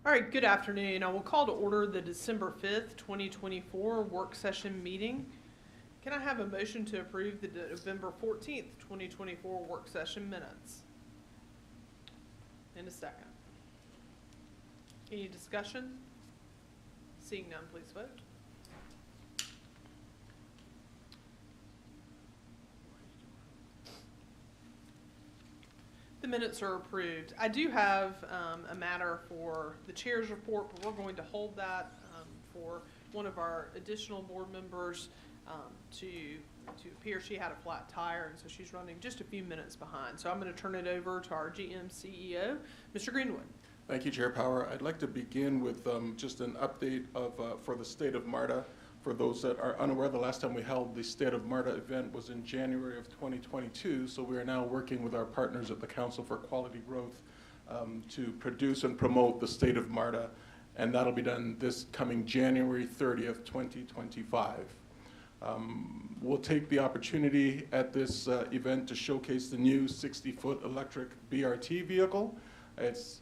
All right, good afternoon. I will call to order the December 5th, 2024 work session meeting. Can I have a motion to approve the November 14th, 2024 work session minutes? In a second. Any discussion? Seeing none, please vote. The minutes are approved. I do have a matter for the chair's report, but we're going to hold that for one of our additional board members to appear. She had a flat tire, and so she's running just a few minutes behind. So I'm going to turn it over to our GM CEO, Mr. Greenwood. Thank you, Chair Power. I'd like to begin with just an update for the state of MARTA. For those that are unaware, the last time we held the State of MARTA event was in January of 2022, so we are now working with our partners at the Council for Quality Growth to produce and promote the State of MARTA, and that'll be done this coming January 30th, 2025. We'll take the opportunity at this event to showcase the new 60-foot electric BRT vehicle. Its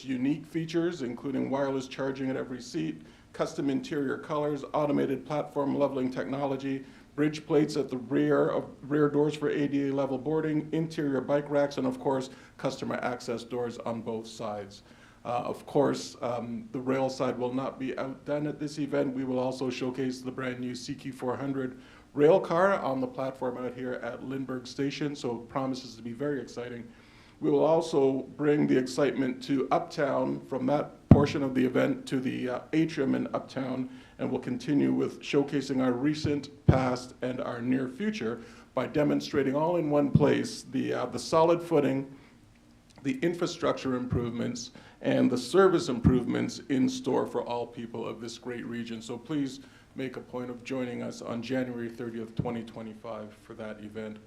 unique features, including wireless charging at every seat, custom interior colors, automated platform leveling technology, bridge plates at the rear doors for ADA level boarding, interior bike racks, and of course, customer access doors on both sides. Of course, the rail side will not be outdone at this event. We will also showcase the brand new CQ400 rail car on the platform out here at Lindbergh Station, so it promises to be very exciting. We will also bring the excitement to Uptown from that portion of the event to the atrium in Uptown, and we'll continue with showcasing our recent, past, and our near future by demonstrating all in one place the solid footing, the infrastructure improvements, and the service improvements in store for all people of this great region. So please make a point of joining us on January 30th, 2025 for that event.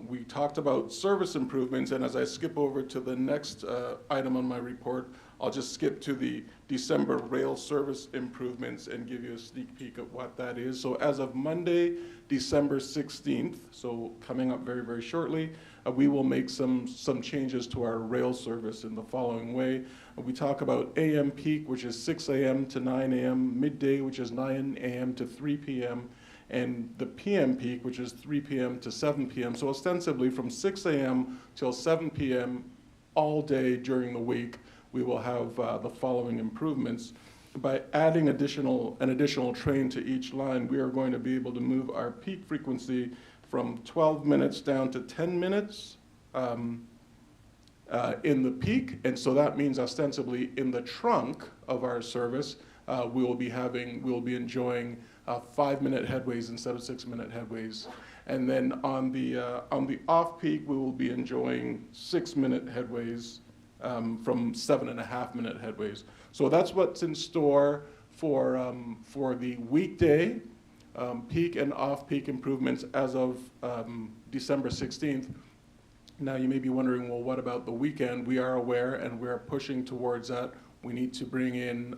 We talked about service improvements, and as I skip over to the next item on my report, I'll just skip to the December rail service improvements and give you a sneak peek at what that is. So as of Monday, December 16th, so coming up very, very shortly, we will make some changes to our rail service in the following way. We talk about AM peak, which is 6 a.m. to 9 a.m., midday, which is 9 a.m. to 3 p.m., and the PM peak, which is 3 p.m. to 7 p.m. So ostensibly from 6 a.m. till 7 p.m. all day during the week, we will have the following improvements. By adding an additional train to each line, we are going to be able to move our peak frequency from 12 minutes down to 10 minutes in the peak. And so that means ostensibly in the trunk of our service, we will be enjoying 5-minute headways instead of 6-minute headways. And then on the off-peak, we will be enjoying 6-minute headways from 7.5-minute headways. So that's what's in store for the weekday peak and off-peak improvements as of December 16th. Now you may be wondering, well, what about the weekend? We are aware and we're pushing towards that. We need to bring in,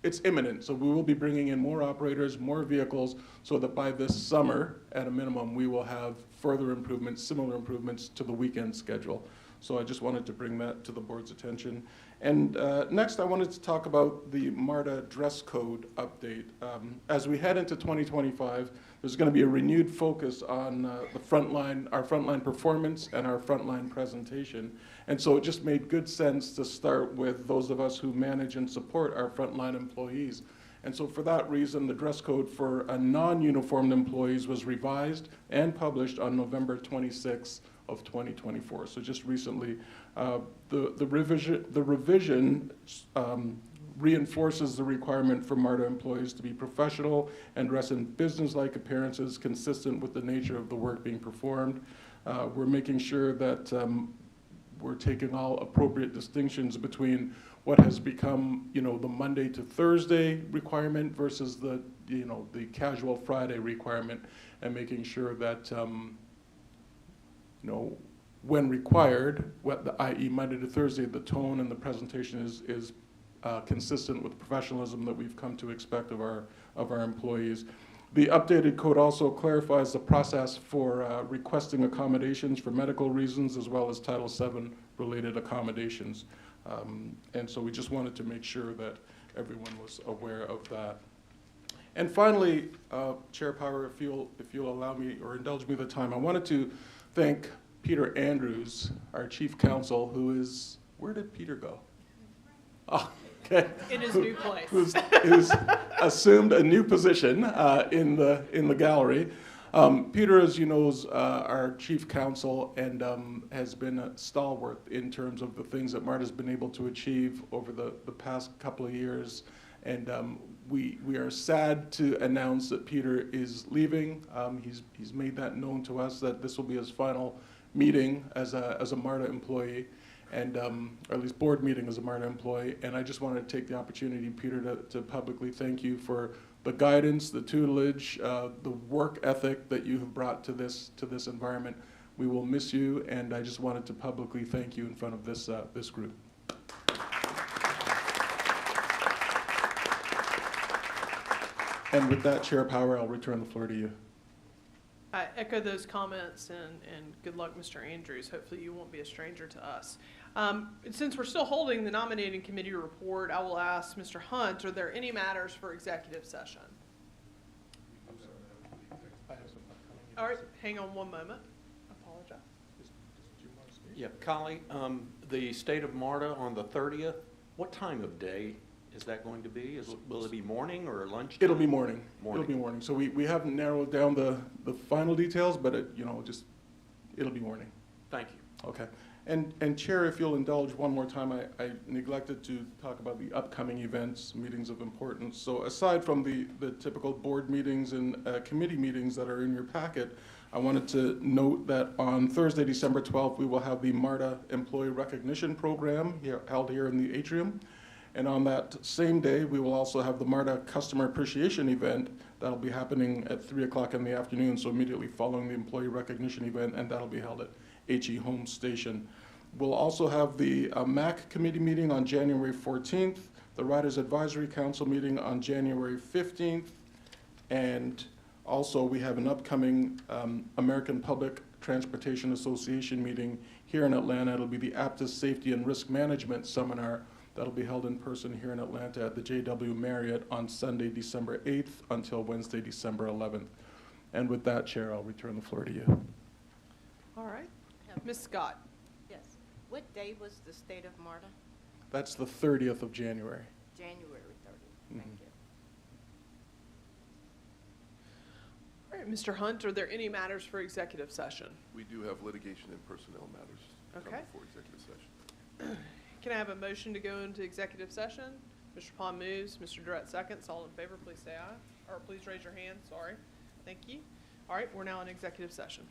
it's imminent, so we will be bringing in more operators, more vehicles, so that by this summer, at a minimum, we will have further improvements, similar improvements to the weekend schedule. So I just wanted to bring that to the board's attention. And next, I wanted to talk about the MARTA dress code update. As we head into 2025, there's going to be a renewed focus on our frontline performance and our frontline presentation. And so it just made good sense to start with those of us who manage and support our frontline employees. And so for that reason, the dress code for non-uniformed employees was revised and published on November 26th of 2024. So just recently, the revision reinforces the requirement for MARTA employees to be professional and dress in business-like appearances consistent with the nature of the work being performed. We're making sure that we're taking all appropriate distinctions between what has become, the Monday to Thursday requirement versus the casual Friday requirement, and making sure that, when required, i.e. Monday to Thursday, the tone and the presentation is consistent with the professionalism that we've come to expect of our employees. The updated code also clarifies the process for requesting accommodations for medical reasons, as well as Title VII related accommodations. And so we just wanted to make sure that everyone was aware of that. And finally, Chair Power, if you'll allow me or indulge me the time, I wanted to thank Peter Andrews, our Chief Counsel, who is, where did Peter go? Oh, okay. In his new place. Who's assumed a new position in the gallery. Peter, as you know, is our Chief Counsel and has been a stalwart in terms of the things that MARTA has been able to achieve over the past couple of years. And we are sad to announce that Peter is leaving. He's made that known to us that this will be his final meeting as a MARTA employee, and or at least board meeting as a MARTA employee. And I just wanted to take the opportunity, Peter, to publicly thank you for the guidance, the tutelage, the work ethic that you have brought to this environment. We will miss you, and I just wanted to publicly thank you in front of this group. And with that, Chair Power, I'll return the floor to you. I echo those comments, and good luck, Mr. Andrews. Hopefully you won't be a stranger to us. Since we're still holding the nominating committee report, I will ask Mr. Hunt, are there any matters for executive session? All right, hang on one moment. I apologize. Yeah, Collie, the state of MARTA on the 30th, what time of day is that going to be? Will it be morning or lunch? It'll be morning. Morning. It'll be morning. So we haven't narrowed down the final details, but it'll be morning. Thank you. Okay. And Chair, if you'll indulge one more time, I neglected to talk about the upcoming events, meetings of importance. So aside from the typical board meetings and committee meetings that are in your packet, I wanted to note that on Thursday, December 12th, we will have the MARTA Employee Recognition Program held here in the atrium. And on that same day, we will also have the MARTA Customer Appreciation Event that'll be happening at 3 o'clock in the afternoon, so immediately following the Employee Recognition Event, and that'll be held at HE Home Station. We'll also have the MAC Committee meeting on January 14th, the Riders Advisory Council meeting on January 15th, and also we have an upcoming American Public Transportation Association meeting here in Atlanta. It'll be the APTIS Safety and Risk Management Seminar. That'll be held in person here in Atlanta at the JW Marriott on Sunday, December 8th until Wednesday, December 11th. And with that, Chair, I'll return the floor to you. All right. Ms. Scott. Yes. What day was the state of MARTA? That's the 30th of January. January 30th. Thank you. All right, Mr. Hunt, are there any matters for executive session? We do have litigation and personnel matters Okay. for executive session. Can I have a motion to go into executive session? Mr. Pond moves, Mr. Durrett seconds. All in favor, please say aye. Or please raise your hand, sorry. Thank you. All right, we're now in executive session.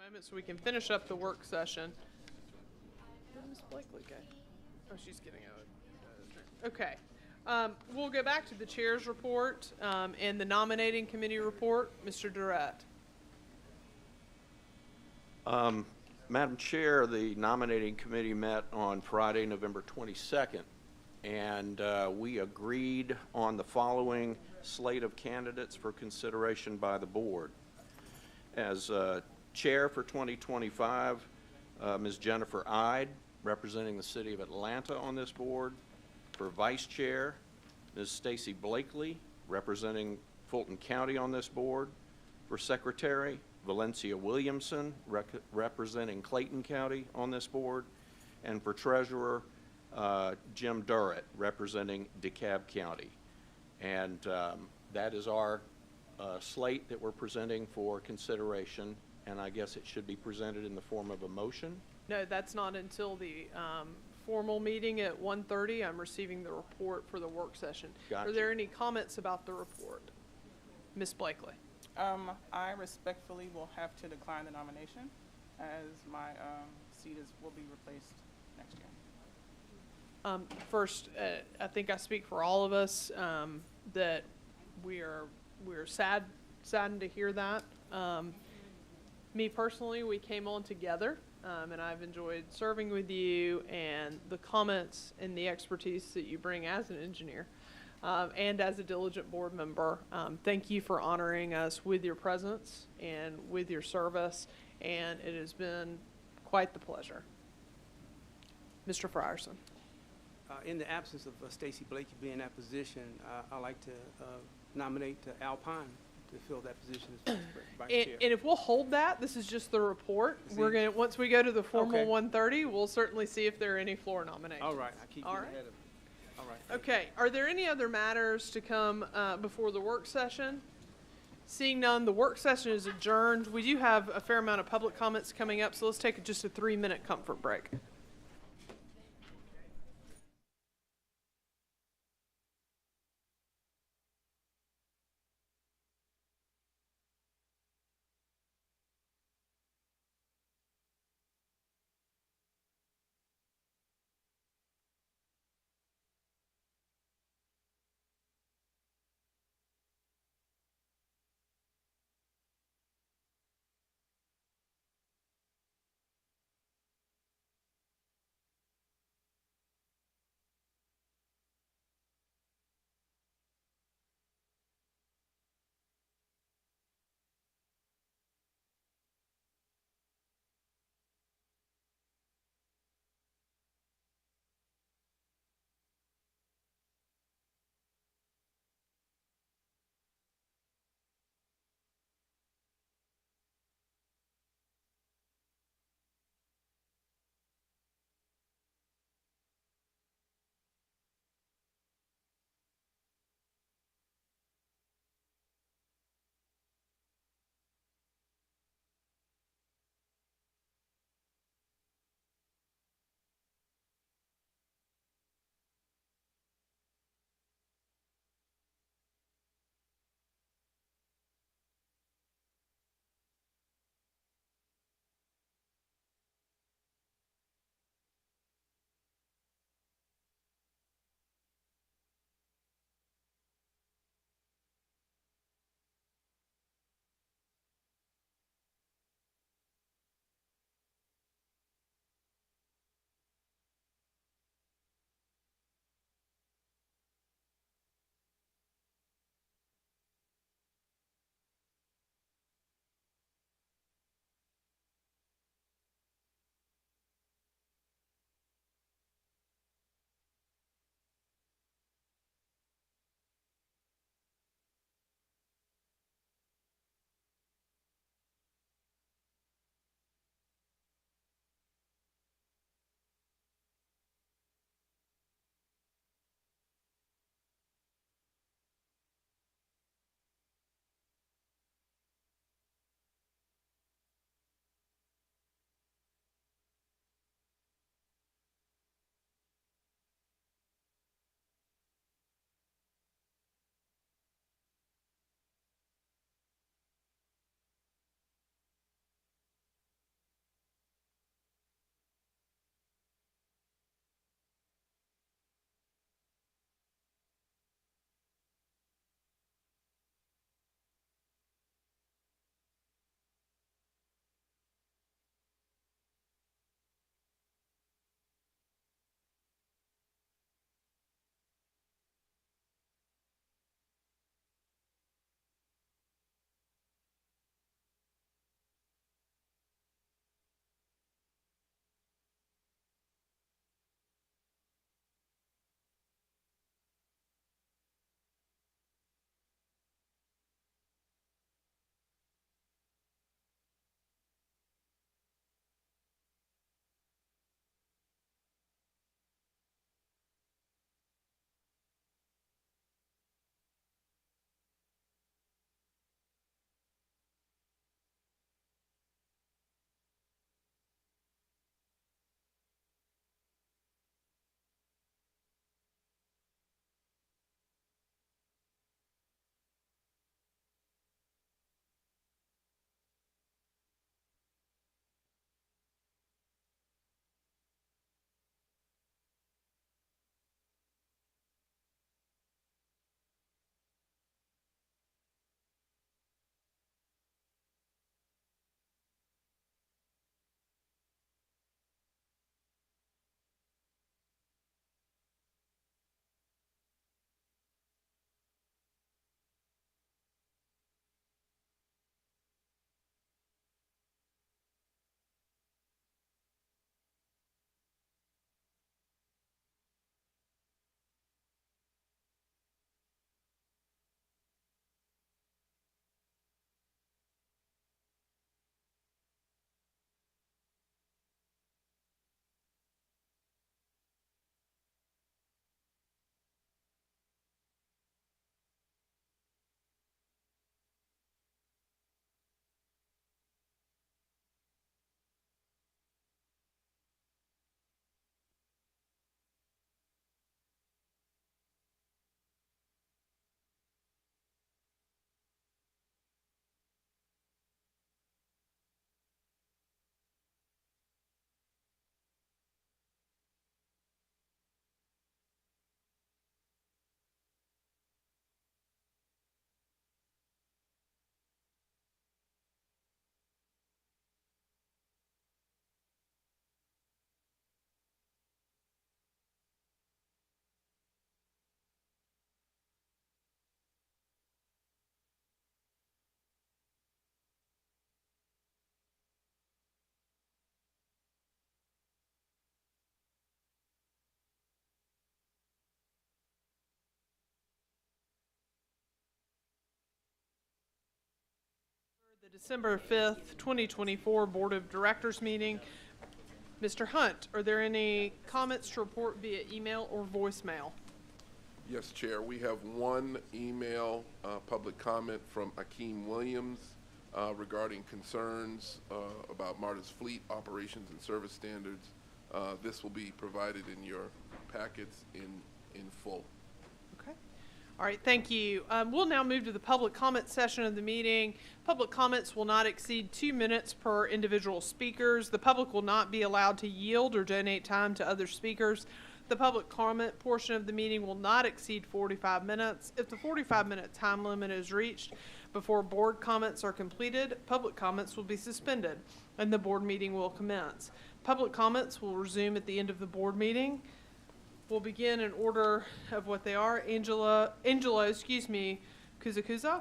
moment so we can finish up the work session. Where'd Ms. Blakely go? Oh, she's getting out. Okay. We'll go back to the chair's report and the nominating committee report. Mr. Durrett. Madam Chair, the nominating committee met on Friday, November 22nd, and we agreed on the following slate of candidates for consideration by the board. As chair for 2025, Ms. Jennifer Ide, representing the city of Atlanta on this board. For vice chair, Ms. Stacy Blakely, representing Fulton County on this board. For secretary, Valencia Williamson, representing Clayton County on this board. And for treasurer, Jim Durrett, representing DeKalb County. And that is our slate that we're presenting for consideration, and I guess it should be presented in the form of a motion. No, that's not until the formal meeting at 1:30. I'm receiving the report for the work session. Gotcha. Are there any comments about the report? Ms. Blakely. I respectfully will have to decline the nomination as my seat will be replaced next year. First, I think I speak for all of us that we're saddened to hear that. Me personally, we came on together, and I've enjoyed serving with you and the comments and the expertise that you bring as an engineer and as a diligent board member. Thank you for honoring us with your presence and with your service, and it has been quite the pleasure. Mr. Frierson. In the absence of Stacy Blakey being in that position, I'd like to nominate Al Pine to fill that position as vice chair. And if we'll hold that, this is just the report. We're gonna, once we go to the formal Okay. 1:30, we'll certainly see if there are any floor nominations. All right, I keep All getting right. ahead of it. All right. Okay, are there any other matters to come before the work session? Seeing none, the work session is adjourned. We do have a fair amount of public comments coming up, so let's take just a 3-minute comfort break. The December 5th, 2024 Board of Directors meeting. Mr. Hunt, are there any comments to report via email or voicemail? Yes, Chair. We have one email public comment from Akeem Williams regarding concerns about MARTA's fleet operations and service standards. This will be provided in your packets in full. Okay. All right, thank you. We'll now move to the public comment session of the meeting. Public comments will not exceed 2 minutes per individual speakers. The public will not be allowed to yield or donate time to other speakers. The public comment portion of the meeting will not exceed 45 minutes. If the 45-minute time limit is reached before board comments are completed, public comments will be suspended and the board meeting will commence. Public comments will resume at the end of the board meeting. We'll begin in order of what they are. Angela, Kuzakuza.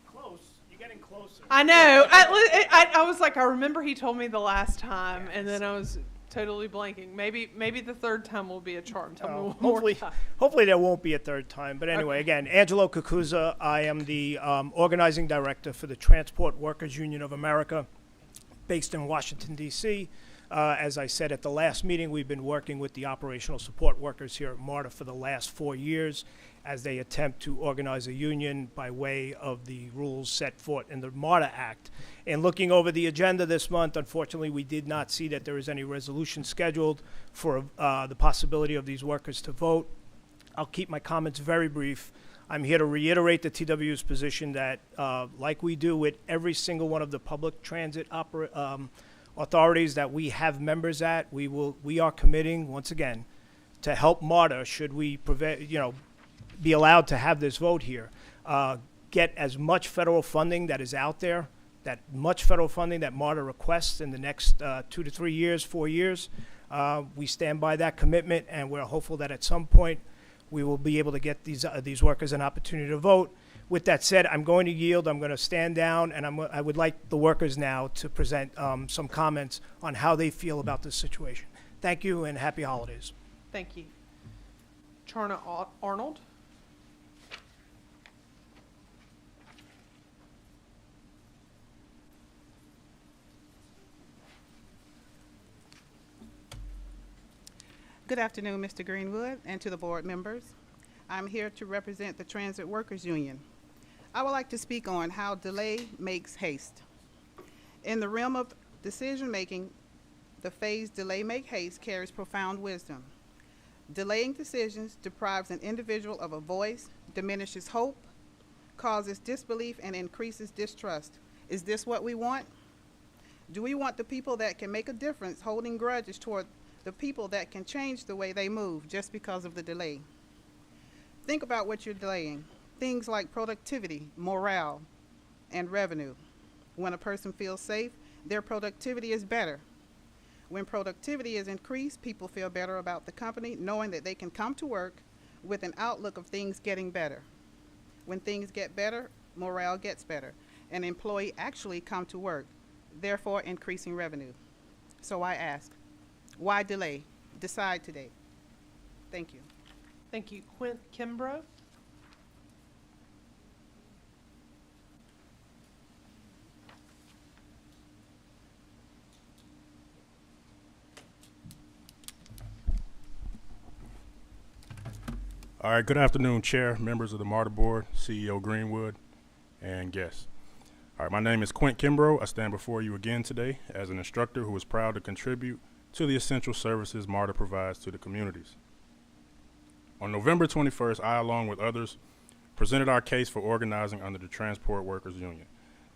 Close. You're getting closer. I know. I was like, I remember he told me the last time, and then I was totally blanking. Maybe the third time will be a charm. Tell me one more time. Hopefully there won't be a third time. But anyway, Okay. again, Angelo Kukuza. I am the organizing director for the Transport Workers Union of America, based in Washington, D.C. As I said at the last meeting, we've been working with the operational support workers here at MARTA for the last 4 years as they attempt to organize a union by way of the rules set forth in the MARTA Act. And looking over the agenda this month, unfortunately, we did not see that there is any resolution scheduled for the possibility of these workers to vote. I'll keep my comments very brief. I'm here to reiterate the TW's position that, like we do with every single one of the public transit authorities that we have members at, we are committing once again to help MARTA should we be allowed to have this vote here, get as much federal funding that is out there, that much federal funding that MARTA requests in the next 2 to 3 years, 4 years. We stand by that commitment, and we're hopeful that at some point we will be able to get these workers an opportunity to vote. With that said, I'm going to yield. I'm going to stand down, and I would like the workers now to present some comments on how they feel about this situation. Thank you, and happy holidays. Thank you. Charna Arnold. Good afternoon, Mr. Greenwood, and to the board members. I'm here to represent the Transit Workers Union. I would like to speak on how delay makes haste. In the realm of decision-making, the phrase delay make haste carries profound wisdom. Delaying decisions deprives an individual of a voice, diminishes hope, causes disbelief, and increases distrust. Is this what we want? Do we want the people that can make a difference holding grudges toward the people that can change the way they move just because of the delay? Think about what you're delaying. Things like productivity, morale, and revenue. When a person feels safe, their productivity is better. When productivity is increased, people feel better about the company, knowing that they can come to work with an outlook of things getting better. When things get better, morale gets better. An employee actually come to work, therefore increasing revenue. So I ask, why delay? Decide today. Thank you. Thank you. Quint Kimbrough. All right, good afternoon, Chair, members of the MARTA Board, CEO Greenwood, and guests. All right, my name is Quint Kimbrough. I stand before you again today as an instructor who is proud to contribute to the essential services MARTA provides to the communities. On November 21st, I, along with others, presented our case for organizing under the Transport Workers Union.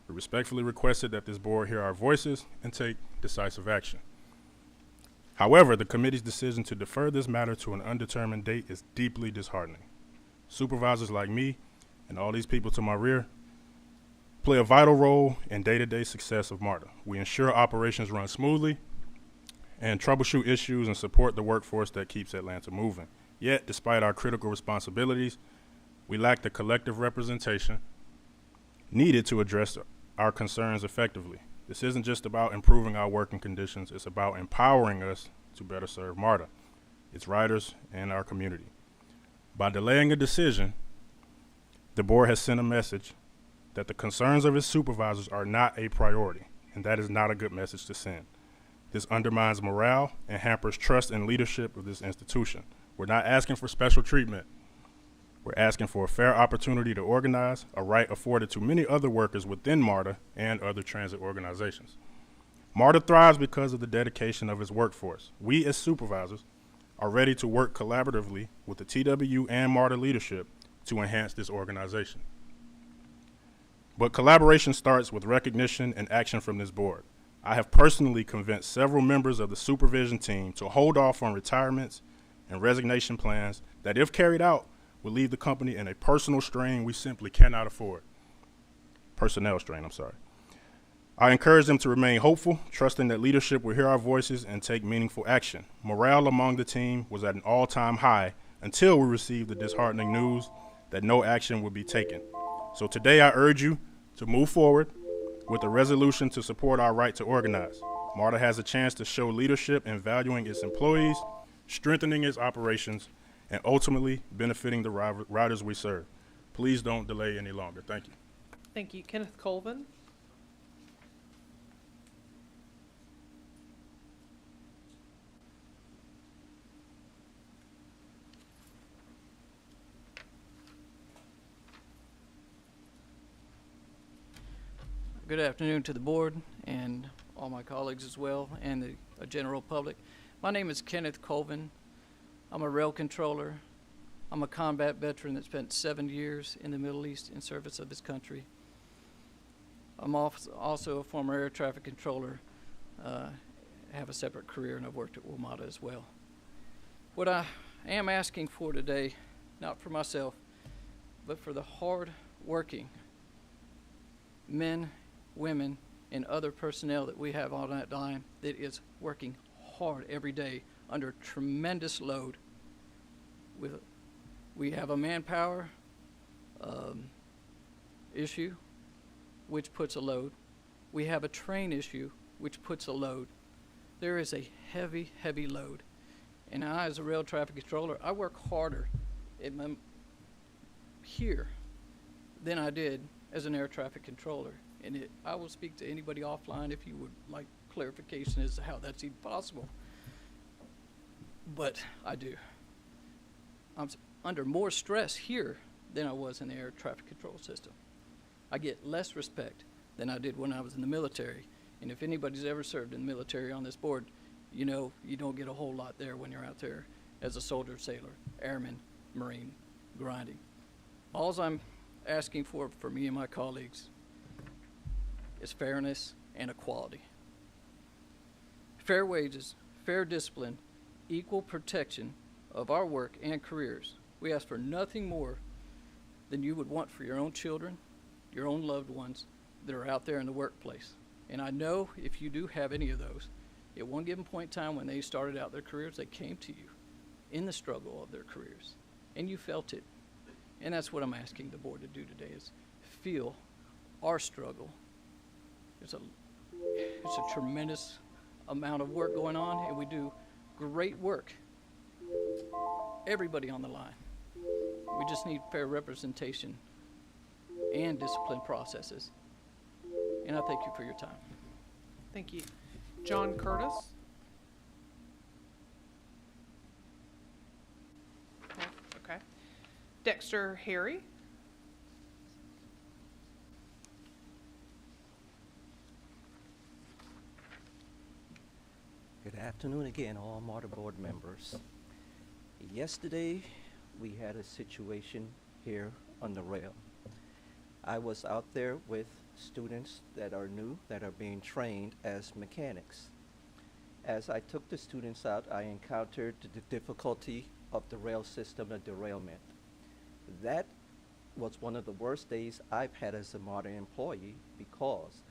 We respectfully requested that this board hear our voices and take decisive action. However, the committee's decision to defer this matter to an undetermined date is deeply disheartening. Supervisors like me and all these people to my rear play a vital role in day-to-day success of MARTA. We ensure operations run smoothly and troubleshoot issues and support the workforce that keeps Atlanta moving. Yet, despite our critical responsibilities, we lack the collective representation needed to address our concerns effectively. This isn't just about improving our working conditions, it's about empowering us to better serve MARTA, its riders, and our community. By delaying a decision, the board has sent a message that the concerns of its supervisors are not a priority, and that is not a good message to send. This undermines morale and hampers trust and leadership of this institution. We're not asking for special treatment. We're asking for a fair opportunity to organize, a right afforded to many other workers within MARTA and other transit organizations. MARTA thrives because of the dedication of its workforce. We as supervisors are ready to work collaboratively with the TWU and MARTA leadership to enhance this organization. But collaboration starts with recognition and action from this board. I have personally convinced several members of the supervision team to hold off on retirements and resignation plans that, if carried out, would leave the company in a personal strain we simply cannot afford. Personnel strain, I'm sorry. I encourage them to remain hopeful, trusting that leadership will hear our voices and take meaningful action. Morale among the team was at an all-time high until we received the disheartening news that no action would be taken. So today I urge you to move forward with a resolution to support our right to organize. MARTA has a chance to show leadership in valuing its employees, strengthening its operations, and ultimately benefiting the riders we serve. Please don't delay any longer. Thank you. Thank you. Kenneth Colvin. Good afternoon to the board and all my colleagues as well, and the general public. My name is Kenneth Colvin. I'm a rail controller. I'm a combat veteran that spent 7 years in the Middle East in service of this country. I'm also a former air traffic controller. I have a separate career, and I've worked at WMATA as well. What I am asking for today, not for myself, but for the hard-working men, women, and other personnel that we have on that line that is working hard every day under tremendous load. We have a manpower issue, which puts a load. We have a train issue, which puts a load. There is a heavy, heavy load. And I, as a rail traffic controller, I work harder here than I did as an air traffic controller. And I will speak to anybody offline if you would like clarification as to how that's even possible. But I do. I'm under more stress here than I was in the air traffic control system. I get less respect than I did when I was in the military. And if anybody's ever served in the military on this board, you know you don't get a whole lot there when you're out there as a soldier, sailor, airman, Marine, grinding. All I'm asking for me and my colleagues is fairness and equality. Fair wages, fair discipline, equal protection of our work and careers. We ask for nothing more than you would want for your own children, your own loved ones that are out there in the workplace. And I know if you do have any of those, at one given point in time when they started out their careers, they came to you in the struggle of their careers, and you felt it. And that's what I'm asking the board to do today, is feel our struggle. It's a tremendous amount of work going on, and we do great work. Everybody on the line. We just need fair representation and discipline processes. And I thank you for your time. Thank you. John Curtis. Okay. Dexter Harry. Good afternoon again, all MARTA board members. Yesterday, we had a situation here on the rail. I was out there with students that are new, that are being trained as mechanics. As I took the students out, I encountered the difficulty of the rail system and derailment. That was one of the worst days I've had as a MARTA employee because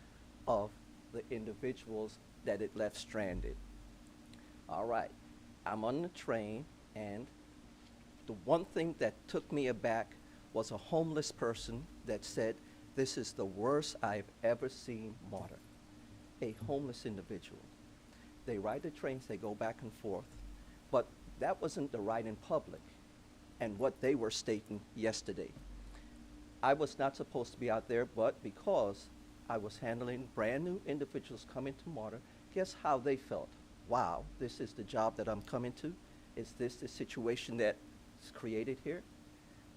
of the individuals that it left stranded. All right, I'm on the train, and the one thing that took me aback was a homeless person that said, "This is the worst I've ever seen MARTA." A homeless individual. They ride the trains, they go back and forth, but that wasn't the ride in public and what they were stating yesterday. I was not supposed to be out there, but because I was handling brand new individuals coming to MARTA, guess how they felt? Wow, this is the job that I'm coming to? Is this the situation that's created here?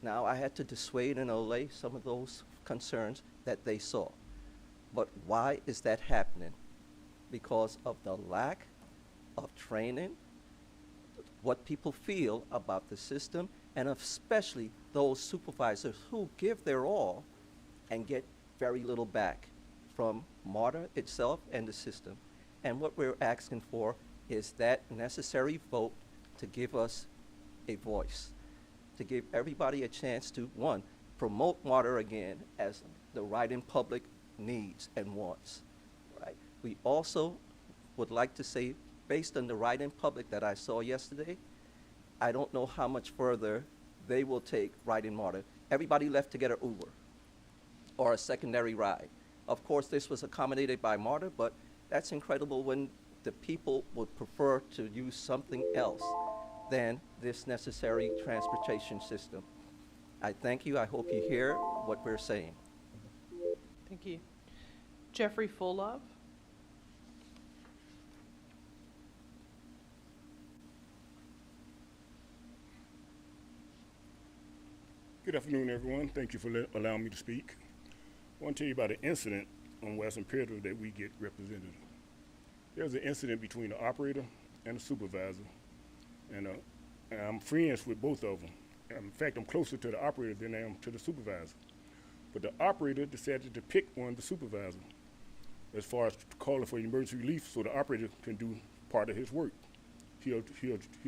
Now, I had to dissuade and allay some of those concerns that they saw. But why is that happening? Because of the lack of training, what people feel about the system, and especially those supervisors who give their all and get very little back from MARTA itself and the system. And what we're asking for is that necessary vote to give us a voice, to give everybody a chance to, one, promote MARTA again as the right in public needs and wants. Right? We also would like to say, based on the right in public that I saw yesterday, I don't know how much further they will take right in MARTA. Everybody left to get an Uber or a secondary ride. Of course, this was accommodated by MARTA, but that's incredible when the people would prefer to use something else than this necessary transportation system. I thank you. I hope you hear what we're saying. Thank you. Jeffrey Fullove. Good afternoon, everyone. Thank you for allowing me to speak. I want to tell you about an incident on West Imperative that we get represented. There was an incident between the operator and the supervisor, and I'm friends with both of them. In fact, I'm closer to the operator than I am to the supervisor. But the operator decided to pick on the supervisor as far as calling for emergency relief so the operator can do part of his work. He'll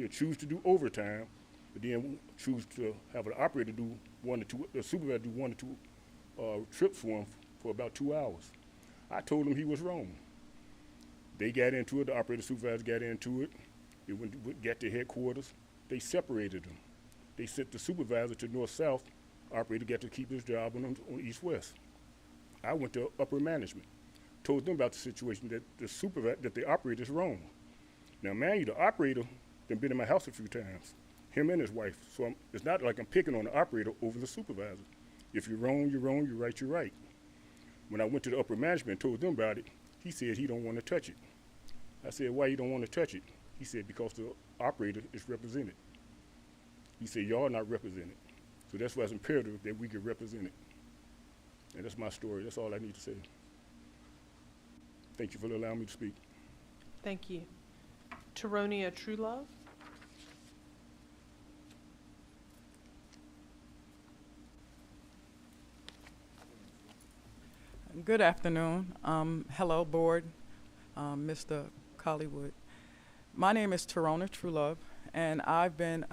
choose to do overtime, but then choose to have an operator do the supervisor do 1 or 2 trips for him for about 2 hours. I told him he was wrong. They got into it, the operator supervisor got into it. It got to headquarters. They separated them. They sent the supervisor to north-south. Operator got to keep his job on east-west. I went to upper management, told them about the situation that the operator's wrong. Now, mind you, the operator has been in my house a few times, him and his wife. So it's not like I'm picking on the operator over the supervisor. If you're wrong, you're wrong. You're right, you're right. When I went to the upper management and told them about it, he said he don't want to touch it. I said, why you don't want to touch it? He said, because the operator is represented. He said, y'all not represented. So that's why it's imperative that we get represented. And that's my story. That's all I need to say. Thank you for allowing me to speak. Thank you. Taronia Truelove. Good afternoon. Hello, board, Mr. Collywood. My name is Tarona Truelove, and I've been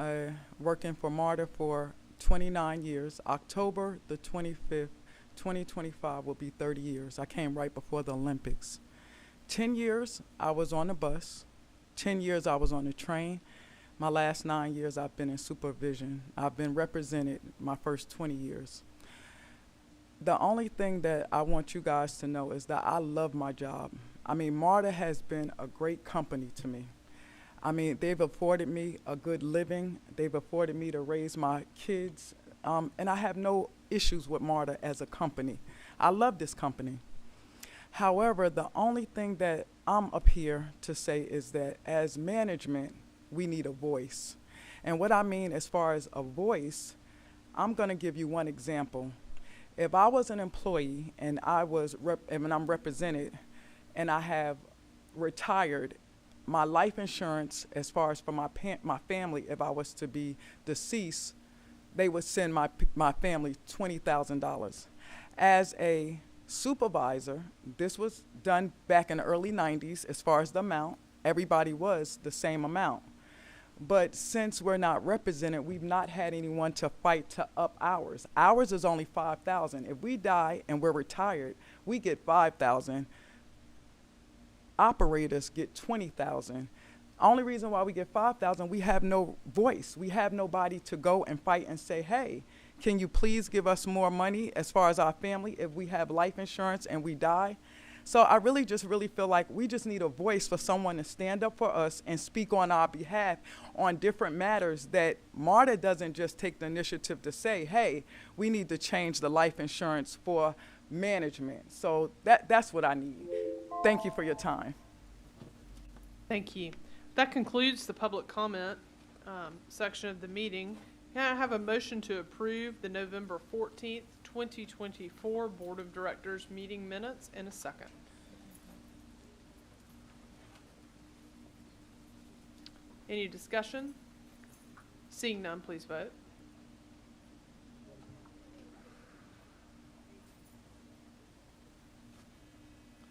working for MARTA for 29 years. October the 25th, 2025 will be 30 years. I came right before the Olympics. 10 years I was on the bus. 10 years I was on the train. My last 9 years I've been in supervision. I've been represented my first 20 years. The only thing that I want you guys to know is that I love my job. I mean, MARTA has been a great company to me. I mean, they've afforded me a good living. They've afforded me to raise my kids. And I have no issues with MARTA as a company. I love this company. However, the only thing that I'm up here to say is that as management, we need a voice. And what I mean as far as a voice, I'm going to give you one example. If I was an employee and I'm represented and I have retired, my life insurance, as far as for my family, if I was to be deceased, they would send my family $20,000. As a supervisor, this was done back in the early 90s as far as the amount. Everybody was the same amount. But since we're not represented, we've not had anyone to fight to up ours. Ours is only $5,000. If we die and we're retired, we get $5,000. Operators get $20,000. Only reason why we get $5,000, we have no voice. We have nobody to go and fight and say, hey, can you please give us more money as far as our family if we have life insurance and we die? So I really feel like we just need a voice for someone to stand up for us and speak on our behalf on different matters, that MARTA doesn't just take the initiative to say, hey, we need to change the life insurance for management. So that's what I need. Thank you for your time. Thank you. That concludes the public comment section of the meeting. Can I have a motion to approve the November 14th, 2024 Board of Directors meeting minutes in a second? Any discussion? Seeing none, please vote.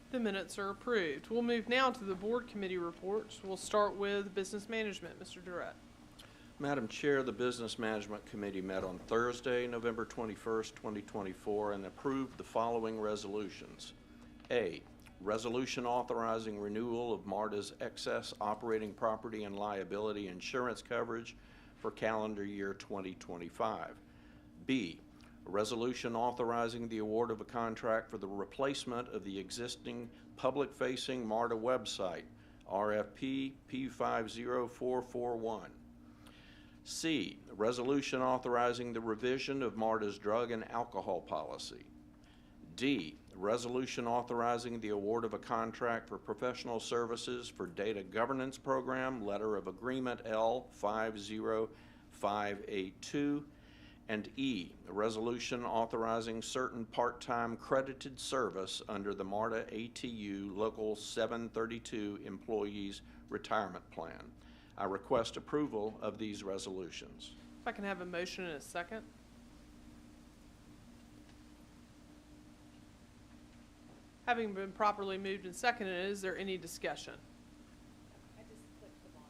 The minutes are approved. We'll move now to the board committee reports. We'll start with business management. Mr. Durrett. Madam Chair, the Business Management Committee met on Thursday, November 21st, 2024, and approved the following resolutions. A, resolution authorizing renewal of MARTA's excess operating property and liability insurance coverage for calendar year 2025. B, a resolution authorizing the award of a contract for the replacement of the existing public-facing MARTA website, RFP P50441. C, a resolution authorizing the revision of MARTA's drug and alcohol policy. D, a resolution authorizing the award of a contract for professional services for data governance program, letter of agreement L50582. And E, a resolution authorizing certain part-time credited service under the MARTA ATU Local 732 Employees Retirement Plan. I request approval of these resolutions. If I can have a motion in a second. Having been properly moved and seconded, is there any discussion? I just clicked the button.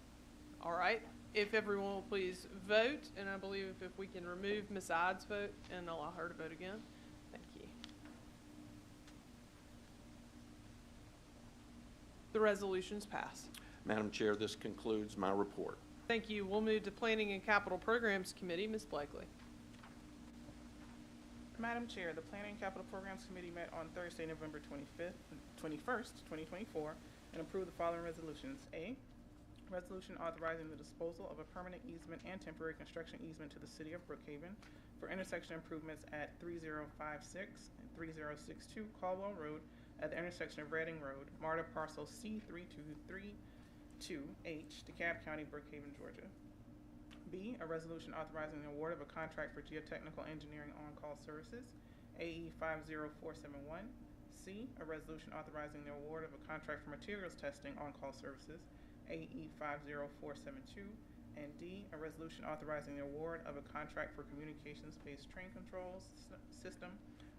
All right. If everyone will please vote, and I believe if we can remove Ms. Ides' vote and allow her to vote again. Thank you. The resolutions pass. Madam Chair, this concludes my report. Thank you. We'll move to Planning and Capital Programs Committee. Ms. Blakely. Madam Chair, the Planning and Capital Programs Committee met on Thursday, November 21st, 2024, and approved the following resolutions. A, resolution authorizing the disposal of a permanent easement and temporary construction easement to the City of Brookhaven for intersection improvements at 3056 and 3062 Caldwell Road at the intersection of Reading Road, MARTA parcel C3232H, DeKalb County, Brookhaven, Georgia. B, a resolution authorizing the award of a contract for geotechnical engineering on-call services, AE 50471. C, a resolution authorizing the award of a contract for materials testing on-call services, AE 50472. And D, a resolution authorizing the award of a contract for communications-based train controls system,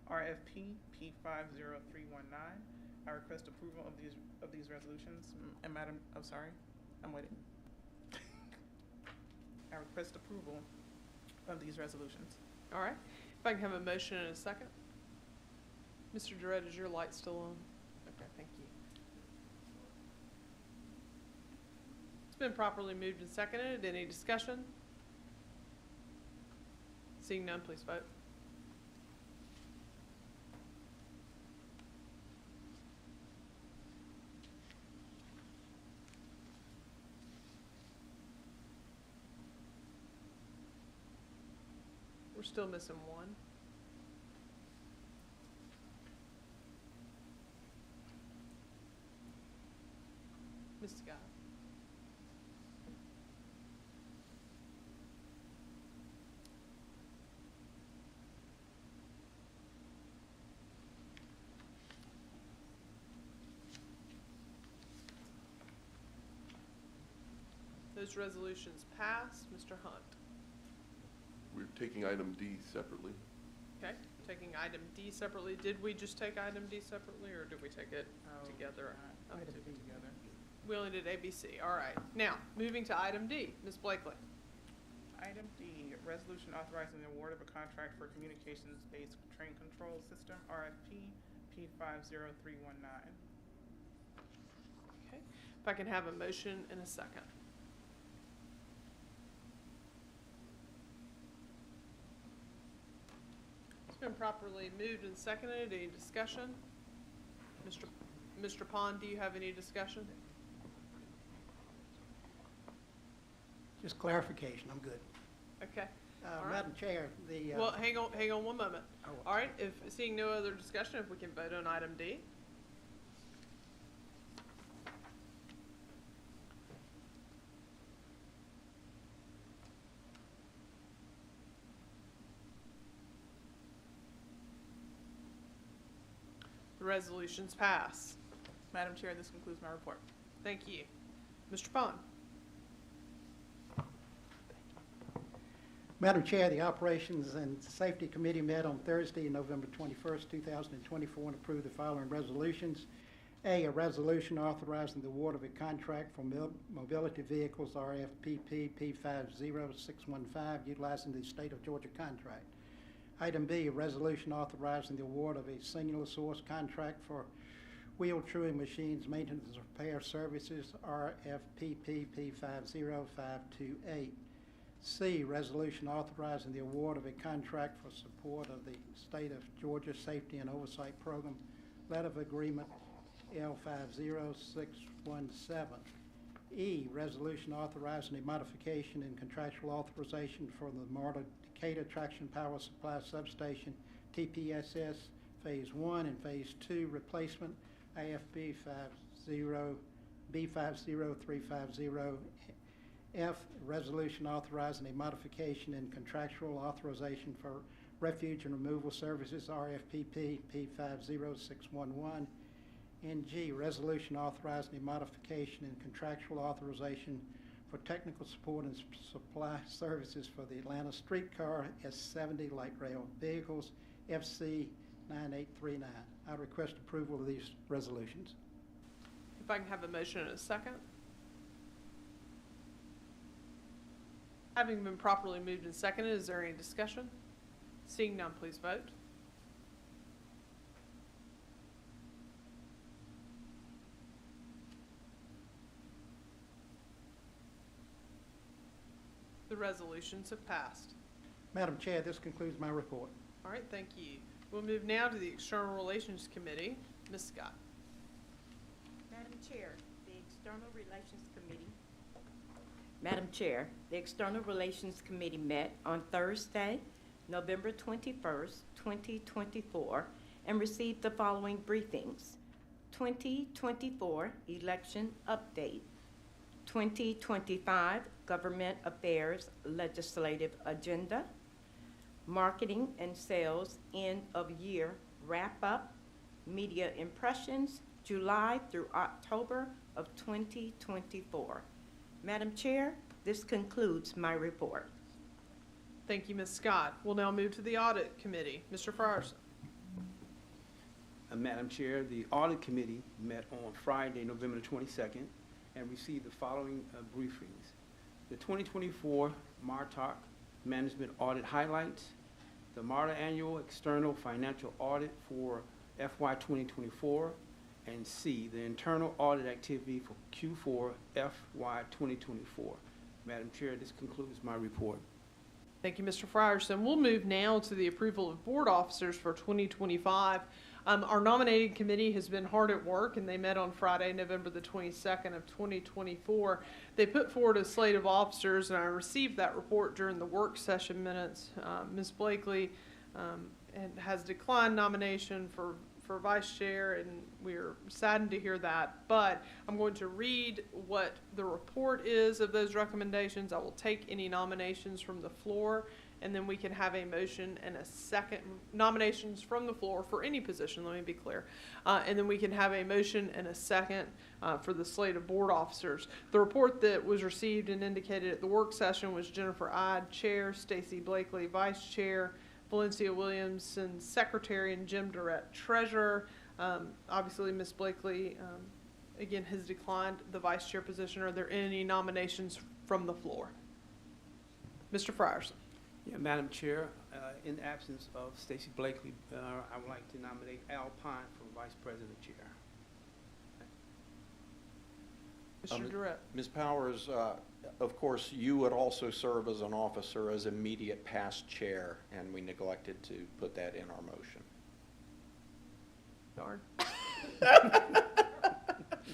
RFP P50319. I request approval of these resolutions. And Madam, I'm sorry, I'm waiting. I request approval of these resolutions. All right. If I can have a motion in a second. Mr. Durrett, is your light still on? Okay, thank you. It's been properly moved and seconded. Any discussion? Seeing none, please vote. We're still missing one. Ms. Scott. Those resolutions pass. Mr. Hunt. We're taking item D separately. Okay, taking item D separately. Did we just take item D separately, or did we take it together? Item D together. We only did ABC. All right. Now, moving to item D. Ms. Blakely. Item D, resolution authorizing the award of a contract for communications-based train control system, RFP P50319. Okay. If I can have a motion in a second. It's been properly moved and seconded. Any discussion? Mr. Mr. Pond, do you have any discussion? Just clarification, I'm good. Okay. All right. Madam Chair, the, Well, hang on one moment. Oh. All right, if seeing no other discussion, if we can vote on item D. The resolutions pass. Madam Chair, this concludes my report. Thank you. Mr. Pond. Madam Chair, the Operations and Safety Committee met on Thursday, November 21st, 2024, and approved the following resolutions. A resolution authorizing the award of a contract for mobility vehicles, RFPP P50615, utilizing the State of Georgia contract. Item B, a resolution authorizing the award of a singular source contract for wheel truing machines maintenance and repair services, RFPP P50528. C, resolution authorizing the award of a contract for support of the State of Georgia Safety and Oversight Program, letter of agreement L50617. E, resolution authorizing a modification in contractual authorization for the MARTA Decatur Traction Power Supply Substation, TPSS Phase 1 and Phase 2 replacement, IFB B50350. F, resolution authorizing a modification in contractual authorization for refuge and removal services, RFPP P50611. And G, resolution authorizing a modification in contractual authorization for technical support and supply services for the Atlanta Streetcar S70 light rail vehicles, FC 9839. I request approval of these resolutions. If I can have a motion and a second. Having been properly moved and seconded, is there any discussion? Seeing none, please vote. The resolutions have passed. Madam Chair, this concludes my report. All right, thank you. We'll move now to the External Relations Committee. Ms. Scott. Madam Chair, the External Relations Committee. Madam Chair, the External Relations Committee met on Thursday, November 21st, 2024, and received the following briefings. 2024 Election Update, 2025 Government Affairs Legislative Agenda, Marketing and Sales End of Year Wrap-Up, Media Impressions, July through October of 2024. Madam Chair, this concludes my report. Thank you, Ms. Scott. We'll now move to the Audit Committee. Mr. Frierson. Madam Chair, the Audit Committee met on Friday, November the 22nd, and received the following briefings. The 2024 MARTA Management Audit Highlights, the MARTA Annual External Financial Audit for FY 2024, and C, the internal audit activity for Q4 FY 2024. Madam Chair, this concludes my report. Thank you, Mr. Frierson. We'll move now to the approval of board officers for 2025. Our nominating committee has been hard at work, and they met on Friday, November the 22nd of 2024. They put forward a slate of officers, and I received that report during the work session minutes. Ms. Blakely has declined nomination for vice chair, and we're saddened to hear that. But I'm going to read what the report is of those recommendations. I will take any nominations from the floor, and then we can have a motion and a second. Nominations from the floor for any position, let me be clear. And then we can have a motion and a second for the slate of board officers. The report that was received and indicated at the work session was Jennifer Ide, chair, Stacy Blakely, vice chair, Valencia Williamson, secretary, and Jim Durrett, treasurer. Obviously, Ms. Blakely, again, has declined the vice chair position. Are there any nominations from the floor? Mr. Frierson. Yeah, Madam Chair, in the absence of Stacy Blakely, I would like to nominate Al Pine for Vice President Chair. Mr. Durrett. Ms. Powers, of course, you would also serve as an officer as immediate past chair, and we neglected to put that in our motion. Darn.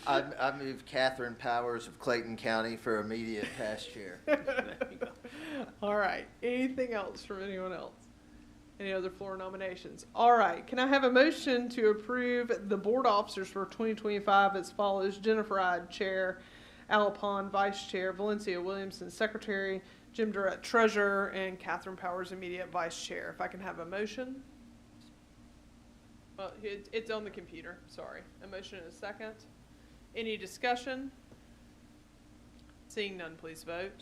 I move Catherine Powers of Clayton County for immediate past chair. All right. Anything else from anyone else? Any other floor nominations? All right. Can I have a motion to approve the board officers for 2025 as follows? Jennifer Ide, Chair. Alapon, Vice Chair. Valencia Williamson, Secretary. Jim Durrett, Treasurer. And Catherine Powers, immediate Vice Chair. If I can have a motion. Well, it's on the computer. Sorry. A motion and a second. Any discussion? Seeing none, please vote.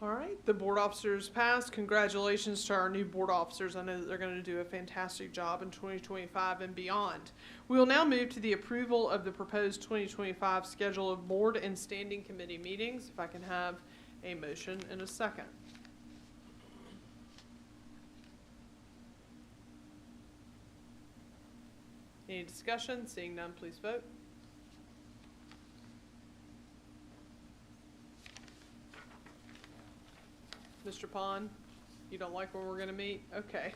All right, the board officers passed. Congratulations to our new board officers. I know that they're going to do a fantastic job in 2025 and beyond. We will now move to the approval of the proposed 2025 schedule of board and standing committee meetings. If I can have a motion and a second. Any discussion? Seeing none, please vote. Mr. Pond, you don't like when we're going to meet? Okay.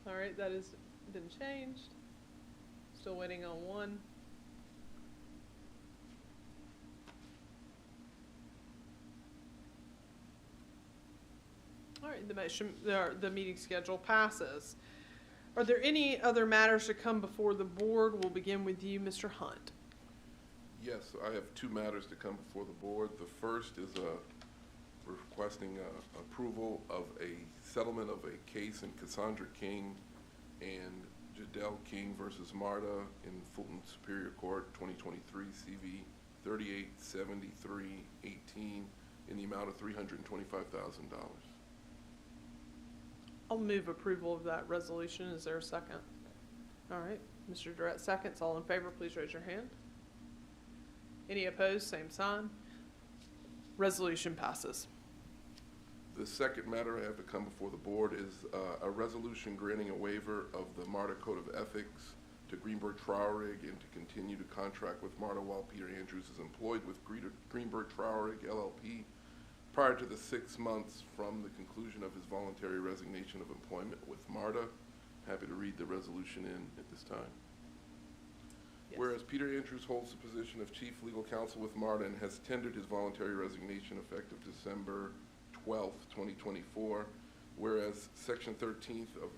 All right, that has been changed. Still waiting on one. All right, the meeting schedule passes. Are there any other matters to come before the board? We'll begin with you, Mr. Hunt. Yes, I have two matters to come before the board. The first is requesting approval of a settlement of a case in Cassandra King and Jadell King versus MARTA in Fulton Superior Court, 2023 CV 387318 in the amount of $325,000. I'll move approval of that resolution. Is there a second? All right, Mr. Durrett seconds. All in favor, please raise your hand. Any opposed, same sign. Resolution passes. The second matter I have to come before the board is a resolution granting a waiver of the MARTA Code of Ethics to Greenberg Traurig and to continue to contract with MARTA while Peter Andrews is employed with Greenberg Traurig LLP prior to the 6 months from the conclusion of his voluntary resignation of employment with MARTA. Happy to read the resolution at this time. Yes. Whereas Peter Andrews holds the position of Chief Legal Counsel with MARTA and has tendered his voluntary resignation effective December 12th, 2024, whereas Section 13 of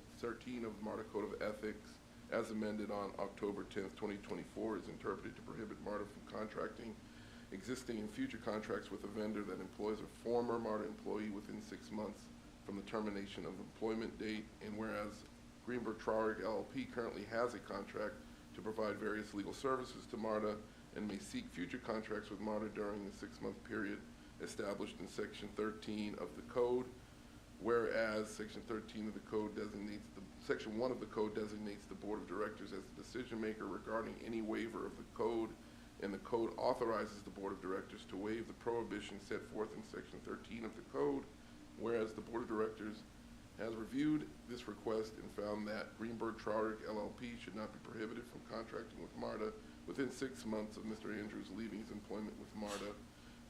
MARTA Code of Ethics, as amended on October 10th, 2024, is interpreted to prohibit MARTA from contracting existing and future contracts with a vendor that employs a former MARTA employee within 6 months from the termination of employment date, and whereas Greenberg Traurig LLP currently has a contract to provide various legal services to MARTA and may seek future contracts with MARTA during the 6-month period established in Section 13 of the Code, whereas Section 13 of the Code Section 1 of the Code designates the Board of Directors as the decision maker regarding any waiver of the Code, and the Code authorizes the Board of Directors to waive the prohibition set forth in Section 13 of the Code, whereas the Board of Directors has reviewed this request and found that Greenberg Traurig LLP should not be prohibited from contracting with MARTA within 6 months of Mr. Andrews leaving his employment with MARTA,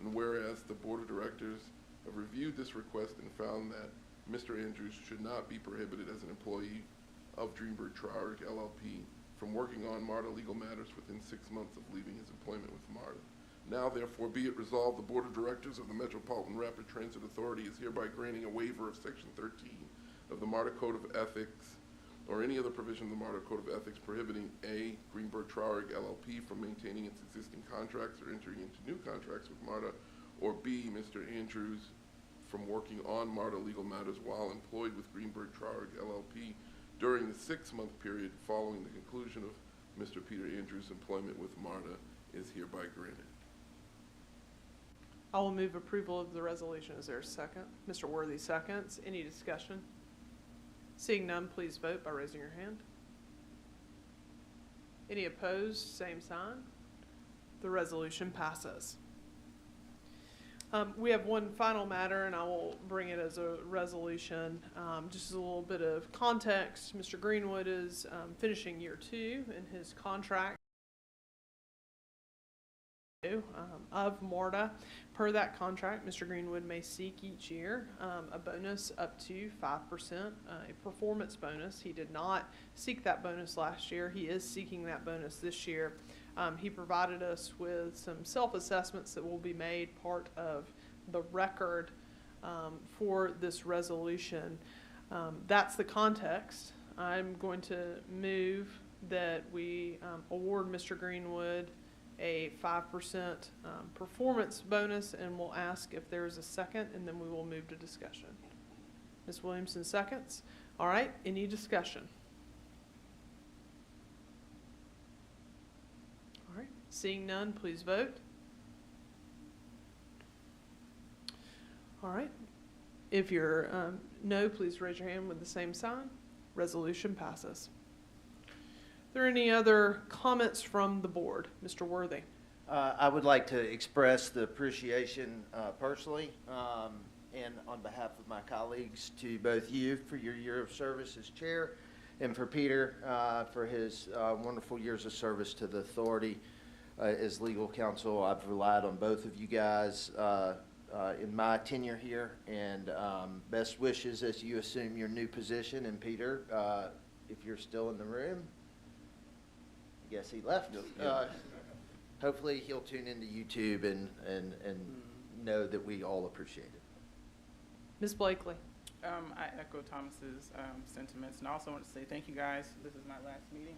and whereas the Board of Directors have reviewed this request and found that Mr. Andrews should not be prohibited as an employee of Greenberg Traurig LLP from working on MARTA legal matters within 6 months of leaving his employment with MARTA. Now, therefore, be it resolved, the Board of Directors of the Metropolitan Rapid Transit Authority is hereby granting a waiver of Section 13 of the MARTA Code of Ethics or any other provision of the MARTA Code of Ethics prohibiting A, Greenberg Traurig LLP from maintaining its existing contracts or entering into new contracts with MARTA, or B, Mr. Andrews from working on MARTA legal matters while employed with Greenberg Traurig LLP during the 6-month period following the conclusion of Mr. Peter Andrews' employment with MARTA is hereby granted. I will move approval of the resolution. Is there a second? Mr. Worthy seconds. Any discussion? Seeing none, please vote by raising your hand. Any opposed? Same sign. The resolution passes. We have one final matter, and I will bring it as a resolution. Just a little bit of context. Mr. Greenwood is finishing year 2 in his contract of MARTA. Per that contract, Mr. Greenwood may seek each year a bonus up to 5%, a performance bonus. He did not seek that bonus last year. He is seeking that bonus this year. He provided us with some self-assessments that will be made part of the record for this resolution. That's the context. I'm going to move that we award Mr. Greenwood a 5% performance bonus, and we'll ask if there is a second, and then we will move to discussion. Ms. Williamson seconds. All right, any discussion? All right, seeing none, please vote. All right, if you're no, please raise your hand with the same sign. Resolution passes. Are there any other comments from the board? Mr. Worthy. I would like to express the appreciation personally and on behalf of my colleagues to both you for your year of service as chair and for Peter for his wonderful years of service to the authority as legal counsel. I've relied on both of you guys in my tenure here, and best wishes as you assume your new position. And Peter, if you're still in the room, I guess he left. Hopefully he'll tune into YouTube and know that we all appreciate it. Ms. Blakely. I echo Thomas's sentiments, and I also want to say thank you guys. This is my last meeting.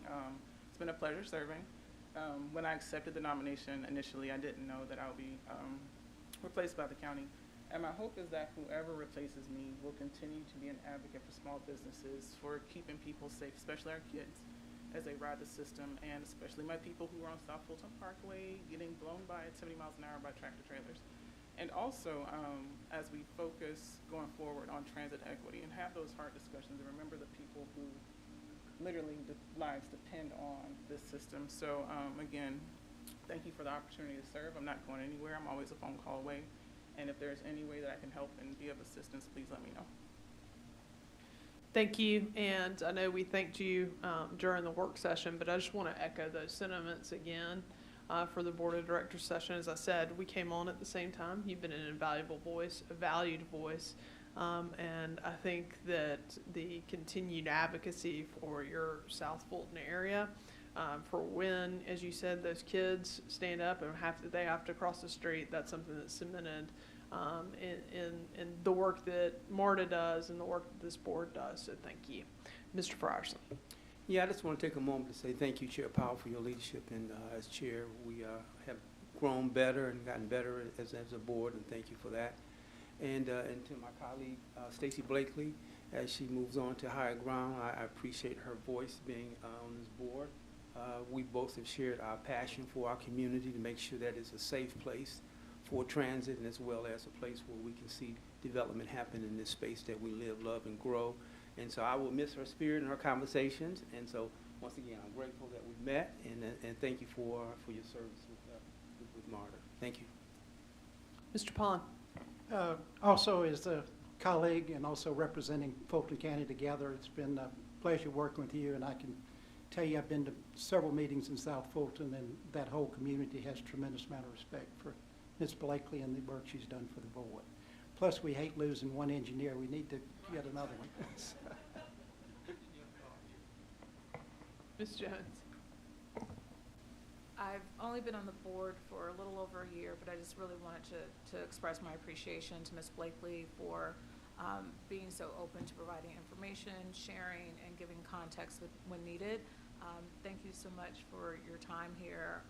It's been a pleasure serving. When I accepted the nomination initially, I didn't know that I'll be replaced by the county. And my hope is that whoever replaces me will continue to be an advocate for small businesses, for keeping people safe, especially our kids, as they ride the system, and especially my people who are on South Fulton Parkway getting blown by at 70 miles an hour by tractor trailers. And also, as we focus going forward on transit equity and have those hard discussions, and remember the people who literally lives depend on this system. So again, thank you for the opportunity to serve. I'm not going anywhere. I'm always a phone call away. And if there's any way that I can help and be of assistance, please let me know. Thank you, and I know we thanked you during the work session, but I just want to echo those sentiments again for the Board of Directors session. As I said, we came on at the same time. You've been an invaluable voice, a valued voice, and I think that the continued advocacy for your South Fulton area, for when, as you said, those kids stand up and they have to cross the street, that's something that's cemented in the work that MARTA does and the work that this board does. So thank you. Mr. Frierson. Yeah, I just want to take a moment to say thank you, Chair Powell, for your leadership. And as chair, we have grown better and gotten better as a board, and thank you for that. And to my colleague, Stacey Blakely, as she moves on to higher ground, I appreciate her voice being on this board. We both have shared our passion for our community to make sure that it's a safe place for transit, and as well as a place where we can see development happen in this space that we live, love, and grow. And so I will miss her spirit and her conversations. And so once again, I'm grateful that we met, and thank you for your service with MARTA. Thank you. Mr. Pond. Also, as a colleague and also representing Fulton County together, it's been a pleasure working with you, and I can tell you I've been to several meetings in South Fulton, and that whole community has a tremendous amount of respect for Ms. Blakely and the work she's done for the board. Plus, we hate losing one engineer. We need to get another one. Ms. Jones. I've only been on the board for a little over a year, but I just really wanted to express my appreciation to Ms. Blakely for being so open to providing information, sharing, and giving context when needed. Thank you so much for your time here.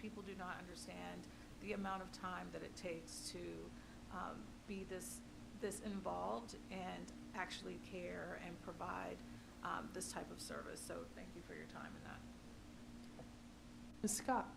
People do not understand the amount of time that it takes to be this involved and actually care and provide this type of service. So thank you for your time in that. Ms. Scott.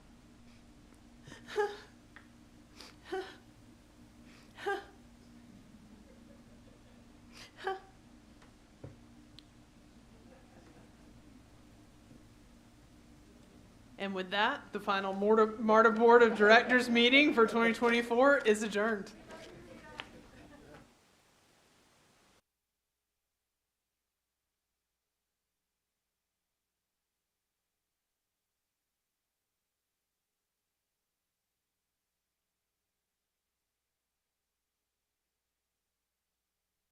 And with that, the final MARTA Board of Directors meeting for 2024 is adjourned.